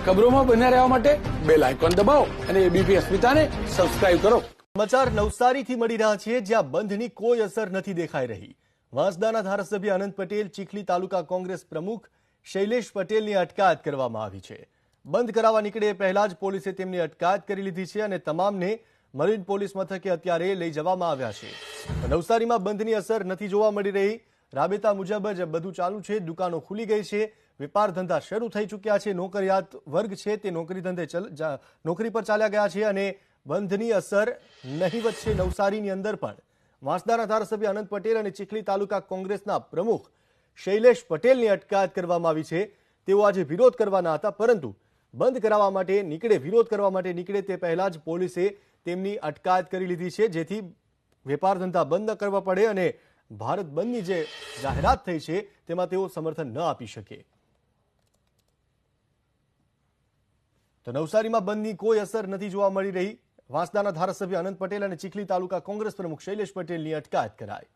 ખબરોમાં બન્યા રહેવા માટે બેલ આઇકોન દબાવો અને એબીપી અસ્મિતાને સબસ્ક્રાઇબ કરો। સમાચાર નવસારીથી મળી રહ્યા છે, જ્યાં બંધની કોઈ અસર નથી દેખાઈ રહી। વાંસદાના ધારાસભ્ય અનંત પટેલ, ચીખલી તાલુકા કોંગ્રેસ પ્રમુખ શૈલેષ પટેલની અટકાયત કરવામાં આવી છે। બંધ કરાવવા નીકળે એ પહેલા જ પોલીસે તેમની અટકાયત કરી લીધી છે અને તમામને મરીન પોલીસ મથકે અત્યારે લઈ જવામાં આવ્યા છે। નવસારીમાં બંધની અસર નથી જોવા મળી રહી। રાબેતા મુજબ જ બધું ચાલુ છે, દુકાનો ખુલી ગઈ છે, વેપાર ધંધા શરૂ થઈ ચૂક્યા છે, નોકરિયાત વર્ગ છે તે નોકરી પર ચાલ્યા ગયા છે અને બંધની અસર નહીવત છે નવસારીની અંદર પણ। વાંસદાના ધારાસભ્ય અનંત પટેલ અને ચીખલી તાલુકા કોંગ્રેસના પ્રમુખ શૈલેષ પટેલની અટકાયત કરવામાં આવી છે। તેઓ આજે વિરોધ કરવાના હતા, પરંતુ બંધ કરાવવા માટે નીકળે, વિરોધ કરવા માટે નીકળે તે પહેલા જ પોલીસે તેમની અટકાયત કરી લીધી છે, જેથી વેપાર ધંધા બંધ ન કરવા પડે અને ભારત બંધની જે જાહેરાત થઈ છે તેમાં તેઓ સમર્થન ન આપી શકે। તો નવસારીમાં બંધની કોઈ અસર નથી જોવા મળી રહી। વાંસદાના ધારાસભ્ય અનંત પટેલ અને ચીખલી તાલુકા કોંગ્રેસ પ્રમુખ શૈલેષ પટેલની અટકાયત કરાઈ।